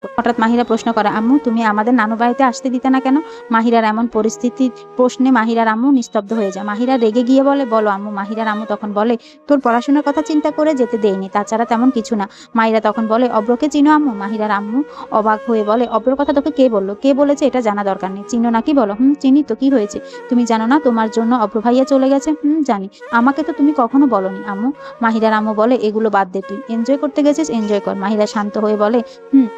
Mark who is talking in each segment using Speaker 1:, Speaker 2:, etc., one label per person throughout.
Speaker 1: হঠাৎ মাহিরা প্রশ্ন করে, আম্মু তুমি আমাদের নানু বাড়িতে আসতে দিতে না কেন? মাহিরার এমন পরিস্থিতির প্রশ্নে মাহিরার আম্মু নিস্তব্ধ হয়ে যায়। মাহিরা রেগে গিয়ে বলে, বলো আম্মু। মাহিরার আম্মু তখন বলে, তোর পড়াশোনার কথা চিন্তা করে যেতে দেয়নি, তাছাড়া তেমন কিছু না। মাহিরা তখন বলে, অব্রকে চিনো আম্মু? মাহিরার আম্মু অবাক হয়ে বলে, অব্রর কথা তোকে কে বললো? কে বলেছে এটা জানা দরকার নেই। চিনো নাকি বলো? চিনি তো, কি হয়েছে? তুমি জানো না তোমার জন্য অব্র ভাইয়া চলে গেছে? জানি। আমাকে তো তুমি কখনো বলনি আম্মু। মাহিরার আম্মু বলে, এগুলো বাদ দে, তুই এনজয় করতে গেছিস, এনজয় কর। মাহিরা শান্ত হয়ে বলে,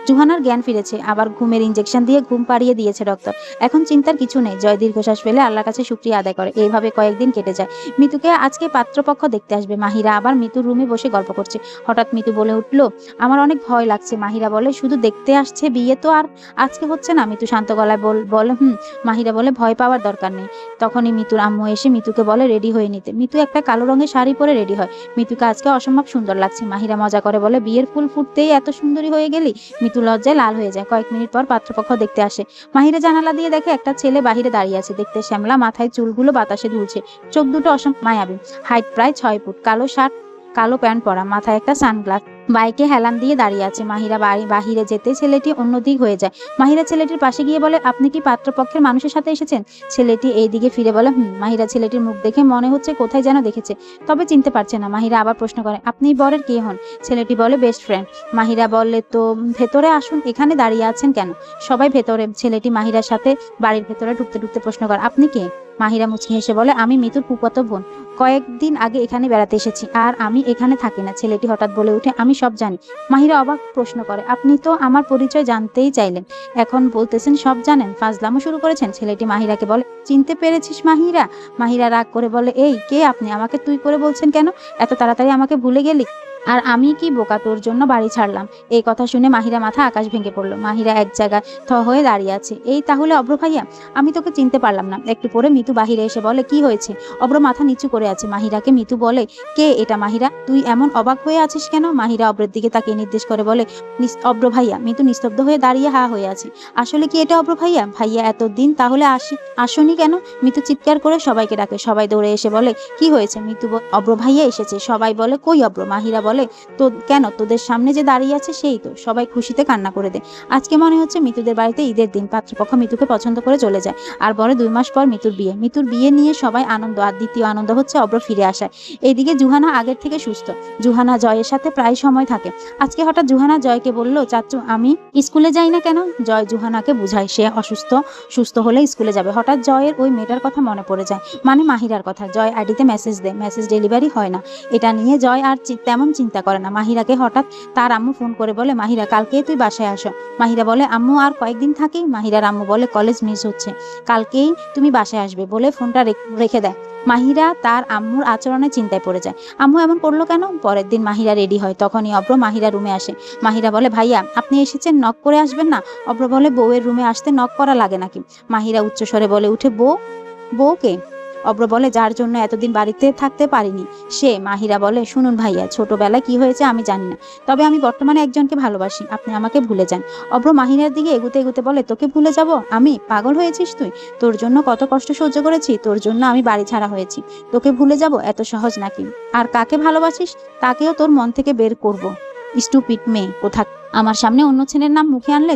Speaker 1: জুহানার জ্ঞান ফিরেছে, আবার ঘুমের ইনজেকশন দিয়ে ঘুম পাড়িয়ে দিয়েছে ডক্টর। এখন চিন্তার কিছু নেই। জয় দীর্ঘশ্বাস ফেলে আল্লাহর কাছে শুকরিয়া আদায় করে। এইভাবে কয়েকদিন কেটে যায়। মিতুকে আজকে পাত্রপক্ষ দেখতে আসবে। মাহিরা আবার মিতুর রুমে বসে গল্প করছে। হঠাৎ মিতু বলে উঠল, আমার অনেক ভয় লাগছে। মাহিরা বলে, শুধু দেখতে আসছে, বিয়ে তো আর আজকে হচ্ছে না। মিতু শান্ত গলায় বলে, মাহিরা বলে, ভয় পাওয়ার দরকার নেই। তখনই মিতুর আম্মু এসে মিতুকে বলে রেডি হয়ে নিতে। মিতু একটা কালো রঙের শাড়ি পরে রেডি হয়। মিতুকে আজকে অসম্ভব সুন্দর লাগছে। মাহিরা মজা করে বলে, বিয়ের ফুল ফুটতেই এত সুন্দরী হয়ে গেলি? মিতু লজ্জায় লাল হয়ে যায়। কয়েক মিনিট পর পাত্রপক্ষ দেখতে আসে। মাহিরা জানালা দিয়ে দেখে একটা ছেলে বাহিরে দাঁড়িয়ে আছে। দেখতে শ্যামলা, মাথায় চুলগুলো বাতাসে দুলছে, চোখ দুটো অসম মায়াবী। হাইট প্রায় 6 ফুট, কালো শার্ট, কালো প্যান্ট পরা, মাথায় একটা সানগ্লাস। বাইকে হেলান দিয়ে দাঁড়িয়ে আছে। মাহিরা বাহিরে যেতে ছেলেটি অন্যদিক হয়ে যায়। মাহিরা ছেলেটির পাশে গিয়ে বলে, আপনি কি পাত্রপক্ষের মানুষের সাথে এসেছেন? ছেলেটি এই দিকে ফিরে বলে, মাহিরা ছেলেটির মুখ দেখে মনে হচ্ছে কোথায় যেন দেখেছে, তবে চিনতে পারছে না। মাহিরা আবার প্রশ্ন করে, আপনি বরের কে হন? ছেলেটি বলে, বেস্ট ফ্রেন্ড। মাহিরা বলে, তো ভেতরে আসুন, এখানে দাঁড়িয়ে আছেন কেন? সবাই ভেতরে। ছেলেটি মাহিরার সাথে বাড়ির ভেতরে ঢুকতে ঢুকতে প্রশ্ন করে, আপনি কে? মাহিরা মুচকি হেসে বলে, আমি মিতুর ফুফাতো বোন। কয়েকদিন আগে এখানে বেড়াতে এসেছি, আর আমি এখানে থাকি না। ছেলেটি হঠাৎ বলে উঠে, আমি সব জানি। মাহিরা অবাক প্রশ্ন করে, আপনি তো আমার পরিচয় জানতেই চাইলেন, এখন বলতেছেন সব জানেন? ফাজলামো শুরু করেছেন? ছেলেটি মাহিরাকে বলে, চিনতে পেরেছিস মাহিরা? মাহিরা রাগ করে বলে, এই কে আপনি? আমাকে তুই করে বলছেন কেন? এত তাড়াতাড়ি আমাকে ভুলে গেলি? আর আমি কি বোকা, তোর জন্য বাড়ি ছাড়লাম? এই কথা শুনে মাহিরা মাথা আকাশ ভেঙে পড়লো। মাহিরা এক জায়গায় থ হয়ে দাঁড়িয়ে আছে। এই তাহলে অব্র ভাইয়া? আমি তোকে চিনতে পারলাম না। একটু পরে মিতু বাহিরে এসে বলে, কি হয়েছে? অব্র মাথা নিচু করে আছে। মাহিরাকে মিতু বলে, কে এটা মাহিরা? তুই এমন অবাক হয়ে আছিস কেন? মাহিরা অব্রের দিকে তাকিয়ে নির্দেশ করে বলে, অব্র ভাইয়া। মিতু নিস্তব্ধ হয়ে দাঁড়িয়ে হা হয়ে আছে। আসলে কি এটা অব্র ভাইয়া? ভাইয়া এতদিন তাহলে আসনি কেন? মিতু চিৎকার করে সবাইকে ডাকে। সবাই দৌড়ে এসে বলে, কি হয়েছে? মিতু বলে, অব্র ভাইয়া এসেছে। সবাই বলে, কই অব্র? মাহিরা বলে, তো কেন, তোদের সামনে যে দাঁড়িয়ে আছে সেই তো। সবাই খুশিতে কান্না করে দেয়। আজকে মনে হচ্ছে মিতুদের বাড়িতে ঈদের দিন। পাত্রপক্ষ মিতুকে পছন্দ করে চলে যায়। আর বলে 2 মাস পর মিতুর বিয়ে। মিতুর বিয়ে নিয়ে সবাই আনন্দ, আর দ্বিতীয় আনন্দ হচ্ছে অব্র ফিরে আসায়। এইদিকে জুহানা আগের থেকে সুস্থ। জুহানা জয়ের সাথে প্রায় সময় থাকে। আজকে হঠাৎ জুহানা জয়কে বলল, চাচু আমি স্কুলে যাই না কেন? জয় জুহানাকে বুঝায় সে অসুস্থ, সুস্থ হলে স্কুলে যাবে। হঠাৎ জয়ের ওই মেয়েটার কথা মনে পড়ে যায়, মানে মাহিরার কথা। জয় আইডিতে মেসেজ দেয়, মেসেজ ডেলিভারি হয় না। এটা নিয়ে জয় আর তেমন চিন্তা করে না। মাহিরাকে হঠাৎ তার আম্মু ফোন করে বলে, মাহিরা কালকে তুই বাসায় আসো। মাহিরা বলে, আম্মু আর কয়েকদিন থাকি। মাহিরার আম্মু বলে, কলেজ মিস হচ্ছে, কালকেই তুমি বাসায় আসবে বলে ফোনটা রেখে দেয়। মাহিরা তার আম্মুর আচরণে চিন্তায় পড়ে যায়। আম্মু এমন করলো কেন? পরের দিন মাহিরা রেডি হয়। তখনই অব্র মাহিরা রুমে আসে। মাহিরা বলে, ভাইয়া আপনি এসেছেন, নক করে আসবেন না? অব্র বলে, বউয়ের রুমে আসতে নক করা লাগে নাকি? মাহিরা উচ্চস্বরে বলে উঠে, বউকে? অব্র বলে, যার জন্য এতদিন বাড়িতে থাকতে পারিনি সে। মাহিরা বলে, শুনুন ভাইয়া, ছোটবেলায় কি হয়েছে আমি জানি না, তবে আমি বর্তমানে একজনকে ভালোবাসি, আপনি আমাকে ভুলে যান। অব্র মাহিরার দিকে এগুতে এগুতে বলে, তোকে ভুলে যাব আমি? পাগল হয়েছিস তুই? তোর জন্য কত কষ্ট সহ্য করেছি, তোর জন্য আমি বাড়ি ছাড়া হয়েছি, তোকে ভুলে যাব এত সহজ নাকি? আর কাকে ভালোবাসিস তাকেও তোর মন থেকে বের করব। স্টুপিড মেয়ে কোথা! আমার সামনে অন্য ছেলের নাম মুখে আনলে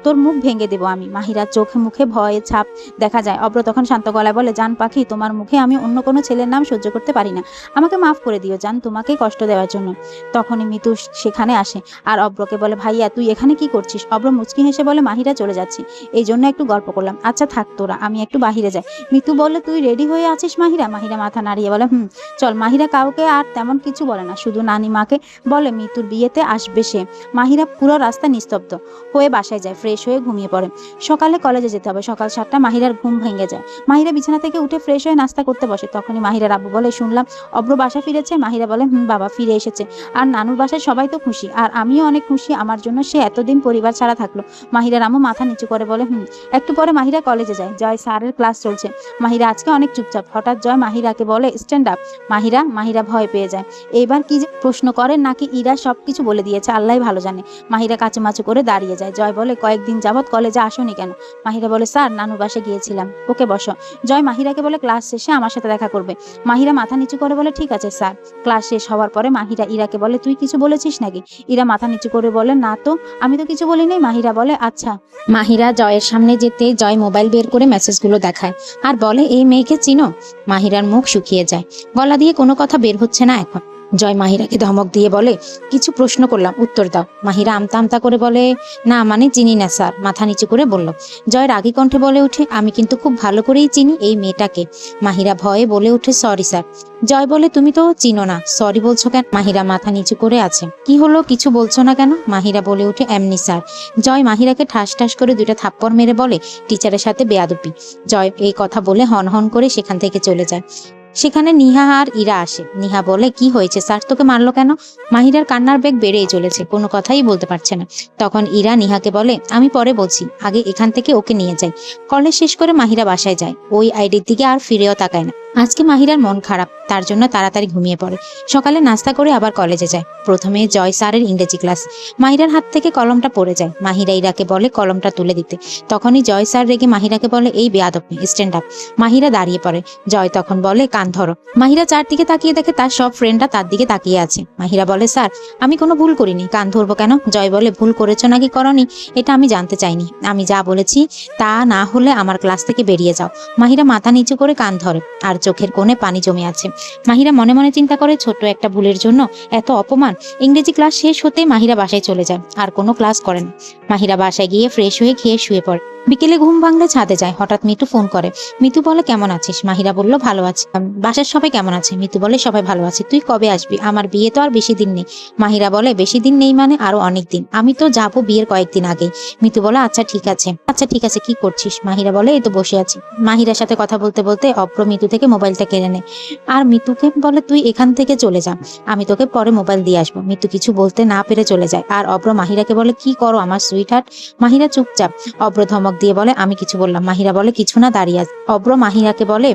Speaker 1: তোর মুখ ভেঙে দেব আমি। মাহিরার চোখে মুখে ভয়ের ছাপ দেখা যায়। অব্র তখন শান্ত গলায় বলে, জান পাখি, তোমার মুখে আমি অন্য কোনো ছেলের নাম সহ্য করতে পারি না, আমাকে মাফ করে দিও জান, তোমাকে কষ্ট দেওয়ার জন্য। তখনই মিতু সেখানে আসে আর অব্রকে বলে, ভাইয়া তুই এখানে কি করছিস? অব্র মুচকি হেসে বলে, মাহিরা চলে যাচ্ছি, এই জন্য একটু গল্প করলাম। আচ্ছা থাক তোরা, আমি একটু বাহিরে যাই। মিতু বলে, তুই রেডি হয়ে আছিস মাহিরা? মাহিরা মাথা নাড়িয়ে বলে, চল। মাহিরা কাউকে আর তেমন কিছু বলে না, শুধু নানিমাকে বলে মিতুর বিয়েতে আসবে সে। মাহিরা পুরো রাস্তা নিস্তব্ধ হয়ে বাসায় যায়, ফ্রেশ হয়ে ঘুমিয়ে পড়ে। সকালে কলেজে যেতে হবে। সকাল 7টা। মাহিরার ঘুম ভেঙে যায়। মাহিরা বিছানা থেকে উঠে ফ্রেশ হয়ে নাস্তা করতে বসে। তখনই মাহিরার আব্বু বলে, শুনলাম অব্র বাসা ফিরেছে। মাহিরা বলে, বাবা ফিরে এসেছে, আর নানুর বাসায় সবাই তো খুশি, আর আমিও অনেক খুশি, আমার জন্য সে এতদিন পরিবার ছাড়া থাকলো। মাহিরার আম্মু মাথা নিচু করে বলে, একটু পরে মাহিরা কলেজে যায়। জয় স্যারের ক্লাস চলছে। মাহিরা আজকে অনেক চুপচাপ। হঠাৎ জয় মাহিরাকে বলে, স্ট্যান্ড আপ। মাহিরা ভয় পেয়ে যায়। এইবার কি যে প্রশ্ন করেন নাকি ইরা সবকিছু বলে দিয়েছে আল্লাহ ভালো জানে। মাহিরা কাচুমাচু করে দাঁড়িয়ে যায়। জয় বলে, কয়েকদিন যাবৎ কলেজে আসোনি কেন? মাহিরা বলে, স্যার নানুর বাসায় গিয়েছিলাম। ওকে বসো। জয় মাহিরাকে বলে, ক্লাস শেষে আমার সাথে দেখা করবে। মাহিরা মাথা নিচু করে বলে, ঠিক আছে স্যার। ক্লাস শেষ হওয়ার পরে মাহিরা ইরাকে বলে, তুই কিছু বলেছিস নাকি? ইরা মাথা নিচু করে বলে, না তো, আমি তো কিছু বলিনি। মাহিরা বলে, আচ্ছা। মাহিরা জয়ের সামনে যেতে জয় মোবাইল বের করে মেসেজগুলো দেখায় আর বলে, এই মেয়েকে চিনো? মাহিরার মুখ শুকিয়ে যায়, গলা দিয়ে কোনো কথা বের হচ্ছে না এখন। জয় মাহিরাকে ধমক দিয়ে বলে, কিছু প্রশ্ন করলাম, উত্তর দাও। মাহিরা আমতা আমতা করে বলে, না মানে চিনি না স্যার। মাথা নিচু করে বলল। জয় রাগী কণ্ঠে বলে ওঠে, আমি কিন্তু খুব ভালো করেই চিনি এই মেয়েটাকে। মাহিরা ভয়ে বলে ওঠে, সরি স্যার। জয় বলে, তুমি তো চিনো না, সরি বলছো কেন? মাহিরা মাথা নিচু করে আছে। কি হলো, কিছু বলছো না কেন? মাহিরা বলে ওঠে, এমনি স্যার। জয় মাহিরাকে ঠাস ঠাস করে 2টা থাপ্পড় মেরে বলে, টিচারের সাথে বেয়াদবি। জয় এই কথা বলে হন হন করে সেখান থেকে চলে যায়। সেখানে নিহা আর ইরা আসে। নিহা বলে, কি হয়েছে স্যার, তোকে মারলো কেন? মাহিরার কান্নার বেগ বেড়েই চলেছে, কোনো কথাই বলতে পারছে না। তখন ইরা নিহাকে বলে, আমি পরে বলছি, আগে এখান থেকে ওকে নিয়ে যাই। কলেজ শেষ করে মাহিরা বাসায় যায়, ওই আইডির দিকে আর ফিরেও তাকায় না। আজকে মাহিরার মন খারাপ, তার জন্য তাড়াতাড়ি ঘুমিয়ে পড়ে। সকালে নাস্তা করে আবার কলেজে যায়। প্রথমে জয় স্যারের ইংরেজি ক্লাস। মাহিরার হাত থেকে কলমটা পড়ে যায়। মাহিরা ইরাকে বলে কলমটা তুলে দিতে। তখনই জয় স্যার রেগে মাহিরাকে বলে, এই বেয়াদব, স্ট্যান্ড আপ। মাহিরা দাঁড়িয়ে পড়ে। জয় তখন বলে, কান ধরো। মাহিরা চারদিকে তাকিয়ে দেখে তার সব ফ্রেন্ডরা তার দিকে তাকিয়ে আছে। মাহিরা বলে, স্যার আমি কোনো ভুল করিনি, কান ধরবো কেন? জয় বলে, ভুল করেছো নাকি করনি এটা আমি জানতে চাইনি, আমি যা বলেছি তা না হলে আমার ক্লাস থেকে বেরিয়ে যাও। মাহিরা মাথা নিচু করে কান ধরে, আর চোখের কোণে পানি জমে আছে। মাহিরা মনে মনে চিন্তা করে, ছোট্ট একটা ভুলের জন্য এত অপমান। ইংরেজি ক্লাস শেষ হতে মাহিরা বাসায় চলে যায়, আর কোনো ক্লাস করে না। মাহিরা বাসায় গিয়ে ফ্রেশ হয়ে খেয়ে শুয়ে পড়ে। বিকেলে ঘুম ভাঙলে ছাদে যায়। হঠাৎ মিতু ফোন করে। মিতু বলে, কেমন আছিস? মাহিরা বলল, ভালো আছি। বাসার সবাই কেমন আছে? মিতু বলে, সবাই ভালো আছে। তুই কবে আসবি? আমার বিয়ে তো আর বেশি দিন নেই। মাহিরা বলে, বেশি দিন নেই মানে আরো অনেক দিন, আমি তো যাবো বিয়ের কয়েকদিন আগেই। মিতু বলে, আচ্ছা ঠিক আছে। আচ্ছা ঠিক আছে, কি করছিস? মাহিরা বলে, এই তো বসে আছি। মাহিরার সাথে কথা বলতে বলতে অব্র মিতু থেকে মোবাইলটা কেড়ে নেয় আর মিতুকে বলে, তুই এখান থেকে চলে যা, আমি তোকে পরে মোবাইল দিয়ে আসবো। মিতু কিছু বলতে না পেরে চলে যায়। আর অব্র মাহিরাকে বলে, কি করো আমার সুইট হার্ট? মাহিরা চুপচাপ। অব্র ধমক দিয়ে বলে, আমি কিছু বললাম। মাহিরা বলে, কিছু না, দাঁড়িয়ে আছে। অব্র মাহিরাকে বলে,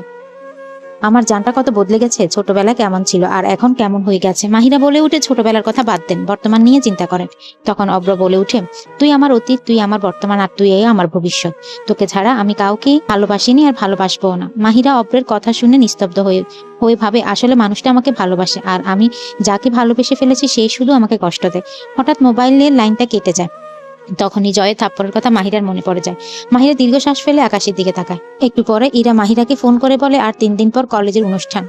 Speaker 1: আমার জানটা কত বদলে গেছে, ছোটবেলা কেমন ছিল আর এখন কেমন হয়ে গেছে। মাহিরা বলে উঠে, ছোটবেলার কথা বাদ দেন, বর্তমান নিয়ে চিন্তা করেন। তখন অব্র বলে উঠে, তুই আমার অতীত, তুই আমার বর্তমান, আর তুই আমার ভবিষ্যৎ। তোকে ছাড়া আমি কাউকে ভালোবাসিনি আর ভালোবাসবো না। মাহিরা অব্রের কথা শুনে নিস্তব্ধ হয়ে হয়ে ভাবে, আসলে মানুষটা আমাকে ভালোবাসে আর আমি যাকে ভালোবেসে ফেলেছি সেই শুধু আমাকে কষ্ট দেয়। হঠাৎ মোবাইলের লাইনটা কেটে যায়। তখনই জয়ের থাপ্পড়ের কথা মাহিরার মনে পড়ে যায়। মাহিরা দীর্ঘশ্বাস ফেলে আকাশের দিকে তাকায়। একটু পরে ইরা মাহিরাকে ফোন করে বলে, আর 3 দিন পর কলেজের অনুষ্ঠান,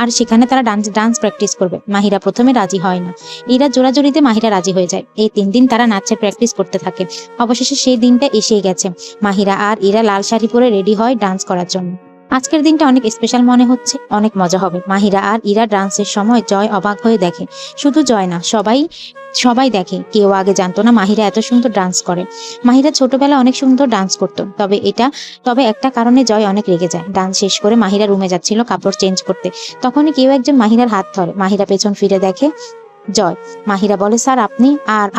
Speaker 1: আর সেখানে তারা ডান্স প্র্যাকটিস করবে। মাহিরা প্রথমে রাজি হয় না। ইরা জোরাজোরিতে মাহিরা রাজি হয়ে যায়। এই 3 দিন তারা নাচের প্র্যাকটিস করতে থাকে। অবশেষে সেই দিনটা এসেই গেছে। মাহিরা আর ইরা লাল শাড়ি পরে রেডি হয় ডান্স করার জন্য। আজকের দিনটা অনেক স্পেশাল মনে হচ্ছে, অনেক মজা হবে। মাহিরা আর ইরা ডান্সের সময় জয় অবাক হয়ে দেখে। শুধু জয় না, সবাই দেখে। কেউ আগে জানতো না মাহিরা এত সুন্দর ডান্স করে। মাহিরা ছোটবেলায় অনেক সুন্দর ডান্স করতো, তবে একটা কারণে জয় অনেক রেগে যায়। ডান্স শেষ করে মাহিরা রুমে যাচ্ছিল কাপড় চেঞ্জ করতে। তখনই কেউ একজন মাহিরার হাত ধরে। মাহিরা পেছন ফিরে দেখে জয়। মাহিরা বলে, স্যার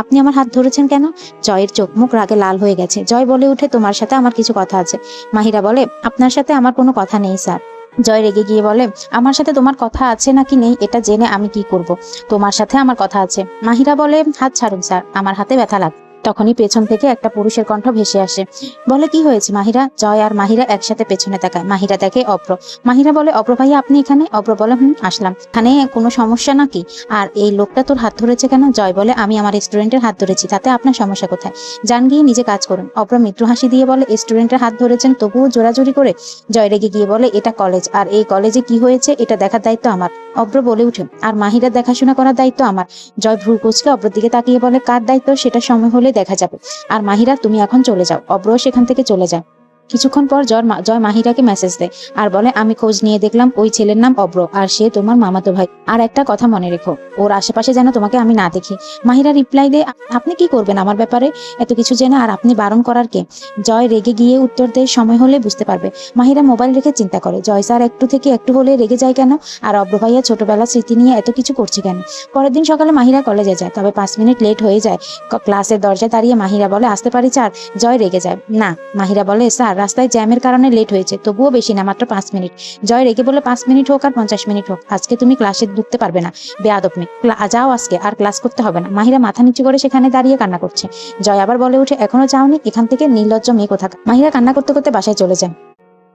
Speaker 1: আপনি আমার হাত ধরেছেন কেন? জয়ের চোখ মুখ রাগে লাল হয়ে গেছে। জয় বলে উঠে, তোমার সাথে আমার কিছু কথা আছে। মাহিরা বলে, আপনার সাথে আমার কোনো কথা নেই স্যার। জয় রেগে গিয়ে বলে, আমার সাথে তোমার কথা আছে নাকি নেই এটা জেনে আমি কি করব? তোমার সাথে আমার কথা আছে। মাহিরা বলে, হাত ছাড়ুন স্যার, আমার হাতে ব্যথা লাগে। তখনই পেছন থেকে একটা পুরুষের কণ্ঠ ভেসে আসে। বলে, কি হয়েছে মাহিরা? জয় আর মাহিরা একসাথে পেছনে তাকায়। মাহিরা দেখে অব্র। মাহিরা বলে, অব্র ভাইয়া আপনি এখানে? অব্র বলে, আসলাম। এখানে কোনো সমস্যা নাকি? আর এই লোকটা তোর হাত ধরেছে কেন? জয় বলে, আমি আমার স্টুডেন্টের হাত ধরেছি, তাতে আপনার সমস্যা কোথায়? যান গিয়ে নিজে কাজ করুন। অব্র মৃত্যু হাসি দিয়ে বলে, স্টুডেন্টের হাত ধরেছেন তবুও জোরাজোরি করে? জয় রেগে গিয়ে বলে, এটা কলেজ, আর এই কলেজে কি হয়েছে এটা দেখার দায়িত্ব আমার। অব্র বলে উঠে, আর মাহিরা দেখাশোনা করার দায়িত্ব আমার। জয় ভ্রু কুঁচকে অব্রের দিকে তাকিয়ে বলে, কার দায়িত্ব সেটা সময় হলে দেখা যাবে। আর মাহিরা তুমি এখন চলে যাও। অব্র সেখান থেকে চলে যায়। কিছুক্ষণ পর জয় মাহিরাকে মেসেজ দেয় আর বলে, আমি খোঁজ নিয়ে দেখলাম ওই ছেলের নাম অব্র, আর সে তোমার মামাতো ভাই। আর একটা কথা মনে রেখো, ওর আশেপাশে যেন তোমাকে আমি না দেখি। মাহিরা রিপ্লাই দেয়, আপনি কি করবেন আমার ব্যাপারে এত কিছু জেনে, আর আপনি বারণ করার কে? জয় রেগে গিয়ে উত্তর দেয়, সময় হলে বুঝতে পারবে। মাহিরা মোবাইল রেখে চিন্তা করে, জয় স্যার একটু থেকে একটু হলে রেগে যায় কেন? আর অব্র ভাইয়া ছোটবেলার স্মৃতি নিয়ে এত কিছু করছে কেন? পরের দিন সকালে মাহিরা কলেজে যায়, তবে 5 মিনিট লেট হয়ে যায়। ক্লাসের দরজায় দাঁড়িয়ে মাহিরা বলে, আসতে পারি স্যার? জয় রেগে যায়, না। মাহিরা বলে, স্যার রাস্তায় জ্যামের কারণে লেট হয়েছে, তবুও বেশি না, মাত্র 5 মিনিট। জয় রেগে বলে 5 মিনিট হোক আর 50 মিনিট হোক, আজকে তুমি ক্লাসে ঢুকতে পারবে না, বেয়াদব মেয়ে, যাও আজকে আর ক্লাস করতে হবে না। মাহিরা মাথা নিচু করে সেখানে দাঁড়িয়ে কান্না করছে। জয় আবার বলে উঠে, এখনো যাওনি? এখান থেকে, নির্লজ্জ মেয়ে কোথাকার। মাহিরা কান্না করতে করতে বাসায় চলে যায়।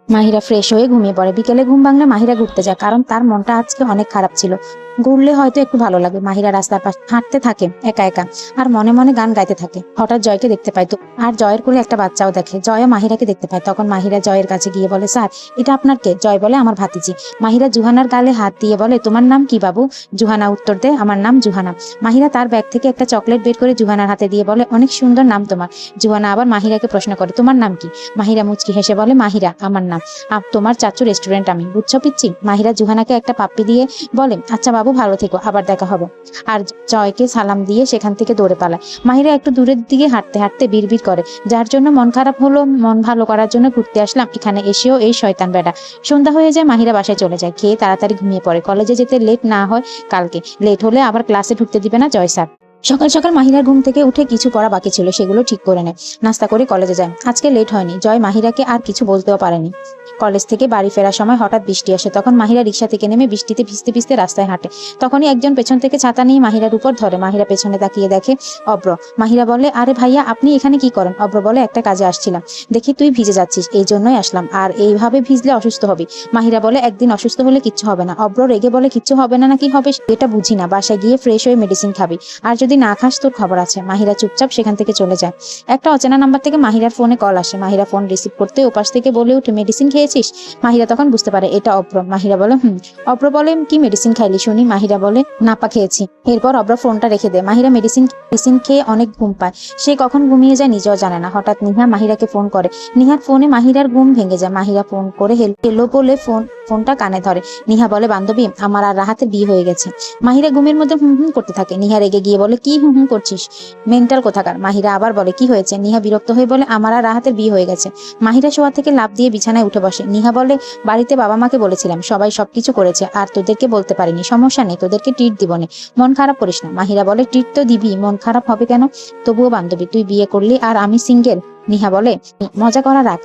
Speaker 1: মাহিরা ফ্রেশ হয়ে ঘুমিয়ে পড়ে। বিকেলে ঘুম ভাঙলে মাহিরা ঘুরতে যায়, কারণ তার মনটা আজকে অনেক খারাপ ছিল। ঘুরলে হয়তো একটু ভালো লাগে। মাহিরা রাস্তার পাশে হাঁটতে থাকে একা একা, আর মনে মনে গান গাইতে থাকে। হঠাৎ জয়কে দেখতে পায় তো, আর জয়ের কোলে একটা বাচ্চাও দেখে। জয়ও মাহিরাকে দেখতে পায়। তখন মাহিরা জয়ের কাছে গিয়ে বলে, স্যার এটা আপনার কে? জয় বলে, আমার ভাতিজি। মাহিরা জুহানার গালে হাত দিয়ে বলে, তোমার নাম কি বাবু? জুহানা উত্তর দেয়, আমার নাম জুহানা। মাহিরা তার ব্যাগ থেকে একটা চকলেট বের করে জুহানার হাতে দিয়ে বলে, অনেক সুন্দর নাম তোমার। জুহানা আবার মাহিরাকে প্রশ্ন করে, তোমার নাম কি? মাহিরা মুচকি হেসে বলে, মাহিরা আমার নাম, তোমার চাচু রেস্টুরেন্ট আমি, বুঝছো পিচ্ছি? মাহিরা জুহানাকে একটা পাপ্পি দিয়ে বলে, আচ্ছা বাবু, ভালো থেকো, আবার দেখা হবে। আর জয়কে সালাম দিয়ে সেখান থেকে দৌড়ে পালায়। মাহিরা একটু দূরের দিকে হাঁটতে হাঁটতে বিড়বিড় করে, যার জন্য মন খারাপ হলো, মন ভালো করার জন্য ঘুরতে আসলাম, এখানে এসেও এই শয়তান বেটা। সন্ধ্যা হয়ে যায়, মাহিরা বাসায় চলে যায়। খেয়ে তাড়াতাড়ি ঘুমিয়ে পড়ে। কলেজে যেতে লেট না হয় কালকে, লেট হলে আবার ক্লাসে ঢুকতে দিবে না জয় স্যার। সকাল সকাল মাহিরার ঘুম থেকে উঠে কিছু পড়া বাকি ছিল, সেগুলো ঠিক করে নেয়। নাস্তা করে কলেজে যায়। আজকে লেট হয়নি। জয় মাহিরাকে আর কিছু বলতেও পারেনি। কলেজ থেকে বাড়ি ফেরার সময় হঠাৎ বৃষ্টি আসে। তখন মাহিরা রিক্সা থেকে নেমে বৃষ্টিতে ভিজতে ভিজতে রাস্তায় হাঁটে। তখনই একজন পেছন থেকে ছাতা নিয়ে মাহিরার উপর ধরে। মাহিরা পেছনে তাকিয়ে দেখে অব্র। মাহিরা বলে, আরে ভাইয়া, আপনি এখানে কি করেন? অব্র বলে, একটা কাজে আসছিলাম, দেখি তুই ভিজে যাচ্ছিস, এই জন্যই আসলাম, আর এইভাবে ভিজলে অসুস্থ হবি। মাহিরা বলে, একদিন অসুস্থ হলে কিচ্ছু হবে না। অব্র রেগে বলে, কিচ্ছু হবে না নাকি হবে এটা বুঝি না, বাসায় গিয়ে ফ্রেশ হয়ে মেডিসিন খাবি, আর যদি না খাস তোর খবর আছে। মাহিরা চুপচাপ সেখান থেকে চলে যায়। একটা অচেনা নাম্বার থেকে মাহিরার ফোনে কল আসে। মাহিরা ফোন রিসিভ করতে ওপাশ থেকে বলে উঠে, মেডিসিন খেয়েছিস? মাহিরা তখন বুঝতে পারে এটা অব্র। মাহিরা বলে, অব্র বলে, কি মেডিসিন খাইলি শুনি? মাহিরা বলে, নাপা খেয়েছি। এরপর অব্র ফোনটা রেখে দেয়। মাহিরা মেডিসিন খেয়ে অনেক ঘুম পায়। সে কখন ঘুমিয়ে যায় নিজেও জানে না। হঠাৎ নিহা মাহিরাকে ফোন করে। নিহার ফোনে মাহিরার ঘুম ভেঙে যায়। মাহিরা ফোন করে হেলো বলে ফোনটা কানে ধরে। নিহা বলে, বান্ধবী, আমার আর রাহাতের বিয়ে হয়ে গেছে। মাহিরা ঘুমের মধ্যে হুম হুম করতে থাকে। নিহা রেগে গিয়ে বলে, কি হুম হুম করছিস, মেন্টাল কোথাকার? মাহিরা আবার বলে, কি হয়েছে? নিহা বিরক্ত হয়ে বলে, আমার আর রাহাতের বিয়ে হয়ে গেছে। মাহিরা শোয়া থেকে লাফ দিয়ে বিছানায় উঠে বসে। নিহা বলে, বাড়িতে বাবা মাকে বলেছিলাম, সবাই সবকিছু করেছে, আর তোদেরকে বলতে পারিনি, সমস্যা নেই, তোদেরকে ট্রিট দিবনে, মন খারাপ করিস না। মাহিরা বলে, ট্রিট তো দিবি, মন খারাপ হবে কেন? তবুও বান্ধবী, তুই বিয়ে করলি আর আমি সিঙ্গেল। নিহা বলে, মজা করা রাখ,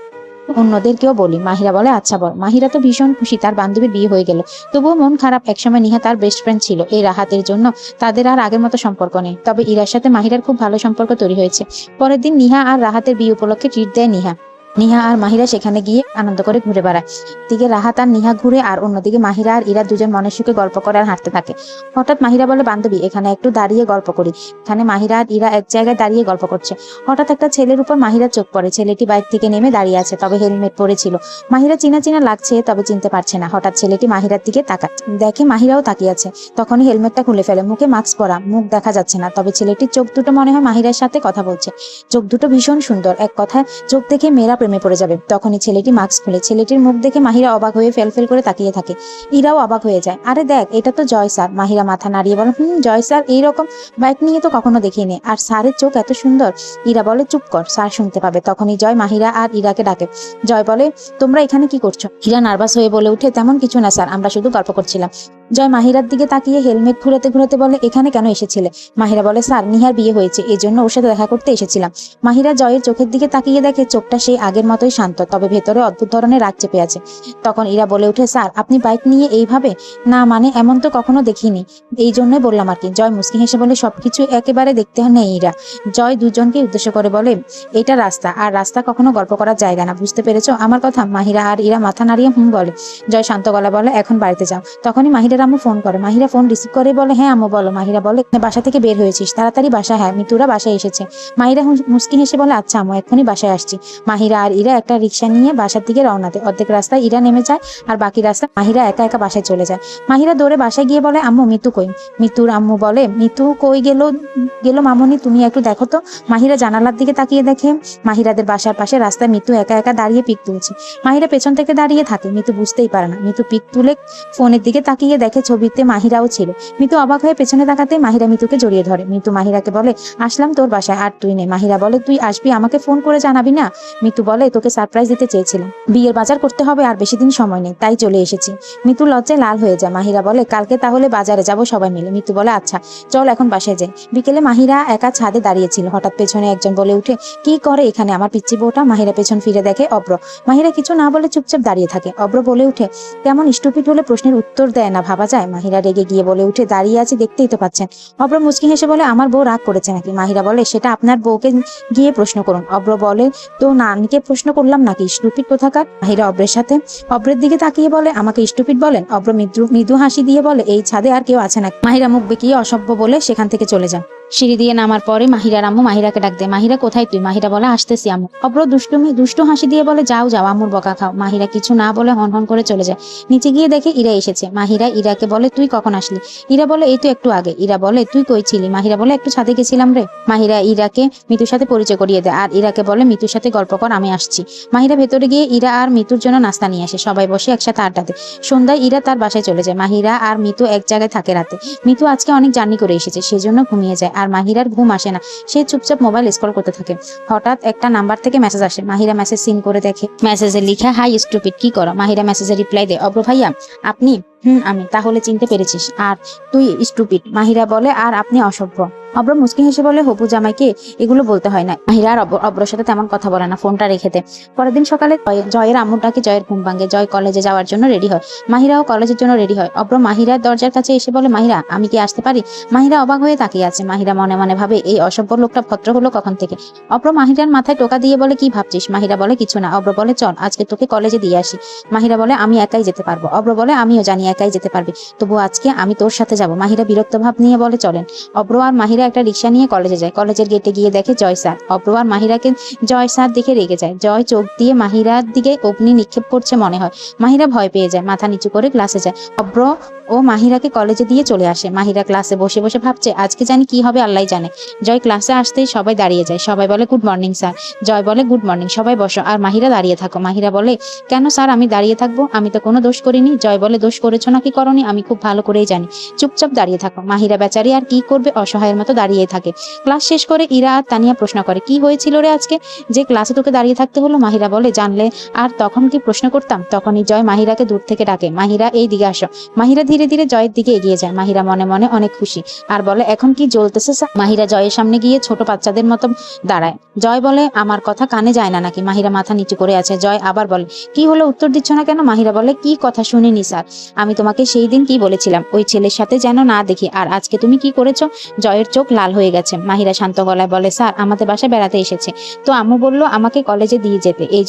Speaker 1: অন্যদেরকেও বলি। মাহিরা বলে, আচ্ছা বল। মাহিরা তো ভীষণ খুশি তার বান্ধবীর বিয়ে হয়ে গেল, তবুও মন খারাপ। একসময় নিহা তার বেস্ট ফ্রেন্ড ছিল। এই রাহাতের জন্য তাদের আর আগের মতো সম্পর্ক নেই। তবে ইরার সাথে মাহিরার খুব ভালো সম্পর্ক তৈরি হয়েছে। পরের দিন নিহা আর রাহাতের বিয়ে উপলক্ষে ট্রিট দেয় নিহা। নিহা আর মাহিরা সেখানে গিয়ে আনন্দ করে ঘুরে বেড়ায়। দিকে রাহাত আর নিহা ঘুরে, আর অন্যদিকে মাহিরা আর ইরা দুজন মনের সুখে গল্প করে আর হাঁটতে থাকে। হঠাৎ মাহিরা বলে, বান্ধবী, এখানে একটু দাঁড়িয়ে গল্প করি। এখানে মাহিরা আর ইরা এক জায়গায় দাঁড়িয়ে গল্প করছে। হঠাৎ একটা ছেলের উপর মাহিরার চোখ পড়ে। ছেলেটি বাইক থেকে নেমে দাঁড়িয়ে আছে, তবে হেলমেট পরেছিল। মাহিরা চিনা চিনা লাগছে, তবে চিনতে পারছে না। হঠাৎ ছেলেটি মাহিরার দিকে তাকায়, দেখে মাহিরাও তাকিয়ে আছে। তখনই হেলমেটটা খুলে ফেলে। মুখে মাস্ক পরা, মুখ দেখা যাচ্ছে না, তবে ছেলেটির চোখ দুটো মনে হয় মাহিরার সাথে কথা বলছে। চোখ দুটো ভীষণ সুন্দর, এক কথায় চোখ দেখে মেয়েরা প্রেমে পড়ে যাবে। তখনই ছেলেটি মাস্ক খুলে। ছেলেটির মুখ দেখে মাহিরা অবাক হয়ে ফেল করে তাকিয়ে থাকে। ইরাও অবাক হয়ে যায়। আরে দেখ, এটা তো জয় স্যার। মাহিরা মাথা নাড়িয়ে বলে, জয় স্যার এইরকম বাইক নিয়ে তো কখনো দেখিনি, আর স্যারের চোখ এত সুন্দর। ইরা বলে, চুপ কর, স্যার শুনতে পাবে। তখনই জয় মাহিরা আর ইরাকে ডাকে। জয় বলে, তোমরা এখানে কি করছো? ইরা নার্ভাস হয়ে বলে উঠে, তেমন কিছু না স্যার, আমরা শুধু গল্প করছিলাম। জয় মাহিরার দিকে তাকিয়ে হেলমেট ঘুরাতে ঘুরাতে বলে, এখানে কেন এসেছিলে? মাহিরা বলে, স্যার নিহার বিয়ে হয়েছে, এই জন্য ওর সাথে দেখা করতে এসেছিলাম। মাহিরা জয়ের চোখের দিকে তাকিয়ে দেখে চোখটা সেই আগের মতোই শান্ত, তবে ভেতরে অদ্ভুত ধরনের রাগ চেপে আছে। তখন ইরা বলে উঠে, স্যার আপনি বাইক নিয়ে এইভাবে? না মানে এমন তো কখনো দেখিনি, এই জন্যই বললাম আর কি। জয় মুচকি হেসে বলে, সবকিছু একেবারে দেখতে নেই ইরা। জয় দুজনকে উদ্দেশ্য করে বলে, এটা রাস্তা, আর রাস্তা কখনো গল্প করার জায়গা না, বুঝতে পেরেছো আমার কথা? মাহিরা আর ইরা মাথা নাড়িয়ে বলে। জয় শান্ত গলা বলে, এখন বাড়িতে যাও। তখনই মাহিরার আম্মু ফোন করে। মাহিরা ফোন রিসিভ করে বলে, হ্যাঁ আম্মু বলো। মাহিরা বলে, বাসা থেকে বের হয়েছিস? তাড়াতাড়ি বাসা। হ্যাঁ, মিতুরা বাসায় এসেছে। মাহিরা মুচকি হেসে বলে, আচ্ছা আম্মু, এক্ষুনি বাসায় আসছি। মাহিরা আর ইরা একটা রিক্সা নিয়ে বাসার দিকে রওনা দেয়। অর্ধেক রাস্তায় ইরা নেমে যায়, আর বাকি রাস্তা মাহিরা একা একা বাসায় চলে যায়। মাহিরা দৌড়ে বাসায় গিয়ে বলে, আম্মু মিতু কই? মিতুর আম্মু বলে, মিতু কই গেল মামনি, তুমি একটু দেখো তো। মাহিরা জানালার দিকে তাকিয়ে দেখে মাহিরাদের বাসার পাশে রাস্তায় মিতু একা একা দাঁড়িয়ে পিক তুলছে। মাহিরা পেছন থেকে দাঁড়িয়ে থাকে। মিতু বুঝতেই পারে না। মিতু পিক তুলে ফোনের দিকে তাকিয়ে দেখে দেখে ছবিতে মাহিরাও ছিল। মিতু অবাক হয়ে পেছনে তাকাতে মাহিরা মিতুকে জড়িয়ে ধরে। মিতু মাহিরাকে বলে, আসলাম তোর বাসায়, আর তুই নেই। মাহিরা বলে, তুই আসবি, আমাকে ফোন করে জানাবি না? মিতু বলে, তোকে সারপ্রাইজ দিতে চেয়েছিলাম, বিয়ের বাজার করতে হবে আর বেশি দিন সময় নেই, তাই চলে এসেছি। মিতু লজ্জায় লাল হয়ে যায়। মাহিরা বলে, কালকে তাহলে বাজারে যাব সবাই মিলে। মিতু বলে, আচ্ছা চল এখন বাসায় যাই। বিকেলে মাহিরা একা ছাদে দাঁড়িয়েছিল। হঠাৎ পেছনে একজন বলে উঠে, কি করে এখানে আমার পিচ্চি বউটা? মাহিরা পেছন ফিরে দেখে অব্র। মাহিরা কিছু না বলে চুপচাপ দাঁড়িয়ে থাকে। অব্র বলে উঠে, কেমন স্টুপিড হলে প্রশ্নের উত্তর দেয় না, ভাবা যায়? মাহিরা রেগে গিয়ে বলে উঠে, দাঁড়িয়ে আছি দেখতেই তো পাচ্ছেন। অব্র মুচকি হেসে বলে, আমার বউ রাগ করেছে নাকি? মাহিরা বলে, সেটা আপনার বউকে গিয়ে প্রশ্ন করুন। অব্র বলে, তো নানকে প্রশ্ন করলাম নাকি, স্টুপিড কোথাকার? মাহিরা অব্রের দিকে তাকিয়ে বলে, আমাকে স্টুপিড বলেন? অব্র মৃদু হাসি দিয়ে বলে, এই ছাদে আর কেউ আছে নাকি? মাহিরা মুখ বেঁকিয়ে অসভ্য বলে সেখান থেকে চলে যায়। সিঁড়ি দিয়ে নামার পরে মাহিরার আম্মু মাহিরাকে ডাক দেয়, মাহিরা কোথায় তুই? মাহিরা বলে, আসতেছি আম্মু। অব্র দুষ্টু হাসি দিয়ে বলে, যাও যাও, আম্মুর বকা খাও। মাহিরা কিছু না বলে হন করে চলে যায়। নিচে গিয়ে দেখে ইরা এসেছে। মাহিরা ইরাকে বলে, তুই কখন আসলি? ইরা বলে, এই তো একটু আগে। ইরা বলে, তুই কই ছিলি? মাহিরা বলে, একটু ছাদে গেছিলাম রে। মাহিরা ইরাকে মিতুর সাথে পরিচয় করিয়ে দেয় আর ইরাকে বলে, মিতুর সাথে গল্প কর, আমি আসছি। মাহিরা ভেতরে গিয়ে ইরা আর মিতুর জন্য নাস্তা নিয়ে আসে। সবাই বসে একসাথে আড্ডা দেয়। সন্ধ্যায় ইরা তার বাসায় চলে যায়। মাহিরা আর মিতু এক জায়গায় থাকে রাতে। মিতু আজকে অনেক জার্নি করে এসেছে, সেজন্য ঘুমিয়ে যায়। আর মাহিরার ঘুম আসে না, সে চুপচাপ মোবাইল স্ক্রল করতে থাকে। হঠাৎ একটা নাম্বার থেকে মেসেজ আসে। মাহিরা মেসেজ সিন করে দেখে, মেসেজে লিখা, হাই স্টুপিড, কি করো? মাহিরা মেসেজে রিপ্লাই দেয়, অব্র ভাইয়া আপনি? আমি। তাহলে চিনতে পেরেছিস? আর তুই স্টুপিড। মাহিরা বলে, আর আপনি অসভ্য। অব্র মুচকি হেসে বলে, হবু জামাইকে এগুলো বলতে হয় না। মাহিরা আর অব্রর সাথে তেমন কথা বলে না, ফোনটা রেখে দেয়। পরের দিন সকালে জয়ের আম্মুটাকে জয়ের ঘুম ভাঙে। জয় কলেজে যাওয়ার জন্য রেডি হয়। মাহিরাও কলেজের জন্য রেডি হয়। অব্র মাহিরার দরজার কাছে এসে বলে, মাহিরা আমি কি আসতে পারি? মাহিরা অবাক হয়ে তাকিয়ে আছে। মাহিরা মনে মনে ভাবে, এই অসভ্য লোকটা ভদ্র হলো কখন থেকে? অব্র মাহিরার মাথায় টোকা দিয়ে বলে, কি ভাবছিস? মাহিরা বলে, কিছু না। অব্র বলে, চল আজকে তোকে কলেজে দিয়ে আসি। মাহিরা বলে, আমি একাই যেতে পারবো। অব্র বলে, আমিও জানি একাই যেতে পারবি, তবু আজকে আমি তোর সাথে যাব। মাহিরা বিরক্ত ভাব নিয়ে বলে, চলেন। অব্র আর মাহিরা একটা রিক্সা নিয়ে কলেজে যায়। কলেজের গেটে গিয়ে দেখে জয় স্যার। অব্র আর মাহিরাকে জয় স্যার দেখে রেগে যায়। জয় চোখ দিয়ে মাহিরার দিকে অগ্নি নিক্ষেপ করছে মনে হয়। মাহিরা ভয় পেয়ে যায়, মাথা নিচু করে ক্লাসে যায়। অব্র ও মাহিরাকে কলেজে দিয়ে চলে আসে। মাহিরা ক্লাসে বসে বসে ভাবছে, আজকে জানি কি হবে আল্লাহ জানে। জয় ক্লাসে আসতেই সবাই দাঁড়িয়ে যায়। সবাই বলে, গুড মর্নিং স্যার। জয় বলে, গুড মর্নিং, সবাই বসো। আর মাহিরা দাঁড়িয়ে থাকো। মাহিরা বলে, কেন স্যার আমি দাঁড়িয়ে থাকবো? আমি তো কোনো দোষ করিনি। জয় বলে, দোষ করেছো নাকি করনি আমি খুব ভালো করেই জানি, চুপচাপ দাঁড়িয়ে থাকো। মাহিরা বেচারি আর কি করবে, অসহায়ের মতো দাঁড়িয়ে থাকে। ক্লাস শেষ করে ইরা আর তানিয়া প্রশ্ন করে, কি হয়েছিল রে আজকে যে ক্লাসে তোকে দাঁড়িয়ে থাকতে হলো? মাহিরা বলে, জানলে আর তখন কি প্রশ্ন করতাম? তখনই জয় মাহিরাকে দূর থেকে ডাকে, মাহিরা এই দিকে আসো। মাহিরা ধীরে ধীরে জয়ের দিকে এগিয়ে যায়। মাহিরা মনে মনে অনেক খুশি আর বলে, এখন কি জ্বলতেছে স্যার? মাহিরা জয়ের সামনে গিয়ে ছোট বাচ্চাদের মতো দাঁড়ায়। জয় বলে, আমার কথা কানে যায় না নাকি? মাহিরা মাথা নিচু করে আছে। জয় আবার বলে, কি হলো, উত্তর দিচ্ছ না কেন? মাহিরা বলে, কি কথা শুনিনি স্যার? আমি তোমাকে সেই দিন কি বলেছিলাম, ওই ছেলের সাথে যেন না দেখি, আর আজকে তুমি কি করেছো? জয়ের চোখ লাল হয়ে গেছে। মাহিরা শান্ত গলায় বলে, স্যার আমাদের বাসায় বেড়াতে এসেছে, তো আম্মু বললো আমাকে কলেজে দিয়ে যেতে, এই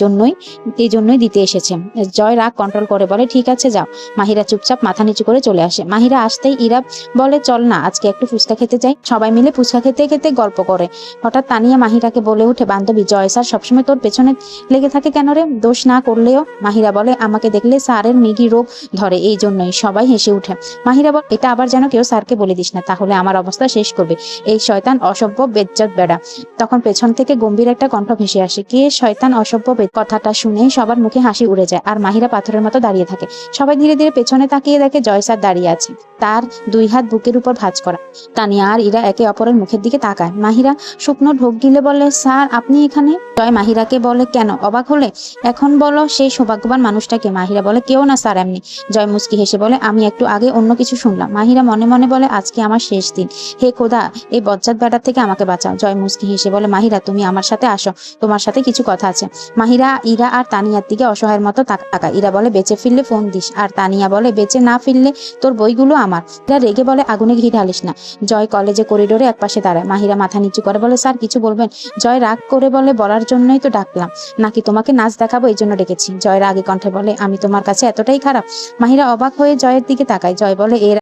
Speaker 1: জন্যই দিতে এসেছে। জয় রাগ কন্ট্রোল করে বলে, ঠিক আছে যাও। মাহিরা চুপচাপ মাথা নিচু করে চলে আসে। মাহিরা আসতেই ইরা বলে, চল না আজকে একটু ফুচকা খেতে যাই। সবাই মিলে ফুচকা খেতে খেতে গল্প করে। হঠাৎ তানিয়া মাহিরাকে বলে উঠে, বান্ধবী জয় স্যার সবসময় তোর পেছনে লেগে থাকে কেন রে, দোষ না করলেও? মাহিরা বলে, আমাকে দেখলে স্যারের মিগি রোগ ধরে, এই জন্যই। সবাই হেসে উঠে। মাহিরা বলে, এটা আবার যেন কেউ স্যারকে বলে দিস না, তাহলে আমার অবস্থা শেষ করবে এই শয়তান অসভ্য বেজ্জত বেড়া। তখন পেছন থেকে গম্ভীর একটা কণ্ঠ ভেসে আসে, কে শয়তান অসভ্য? কথাটা শুনে সবার মুখে হাসি উড়ে যায় আর মাহিরা পাথরের মতো দাঁড়িয়ে থাকে। সবাই ধীরে ধীরে পেছনে তাকিয়ে দেখে জয় স্যার দাঁড়িয়ে আছে, তার দুই হাত বুকের উপর ভাঁজ করা। তানিয়া আর ইরা একে অপরের মুখের দিকে তাকায়। মাহিরা শুকনো ঢোক গিলে বলে, স্যার আপনি এখানে? জয় মাহিরাকে বলে, কেন অবাক হলে? এখন বলো সেই সৌভাগ্যবান মানুষটাকে। মাহিরা বলে, কেউ না স্যার, এমনি। জয় মুচকি হেসে বলে, আমি একটু আগে অন্য কিছু শুনলাম। মাহিরা মনে মনে বলে, আজকে আমার শেষ দিন, হে খোদা এই বজ্জাত বেটার থেকে আমাকে বাঁচাও। জয় মুচকি হেসে বলে, মাহিরা তুমি আমার সাথে আসো, তোমার সাথে কিছু কথা আছে। মাহিরা ইরা আর তানিয়ার দিকে অসহায়ের মতো তাকায়। ইরা বলে, বেঁচে ফিরলে ফোন দিস। আর তানিয়া বলে, বেঁচে না ফিরলে তোর বইগুলো আমার। ইরা রেগে বলে, আগুনে ঘি ঢালিস না। জয় কলেজে করিডোরে একপাশে দাঁড়ায়। মাহিরা মাথা নিচু করে বলে, স্যার কিছু বলবেন? জয় রাগ করে বলে, বলার জন্যই তো ডাকলাম, নাকি তোমাকে নাচ দেখাবো এই জন্য ডেকেছি? জয় রাগী কণ্ঠে বলে, আমি তোমার কাছে এতটাই খারাপ? মাহিরা অবাক হয়ে জয়ের দিকে তাকায়। জয় বলে, এর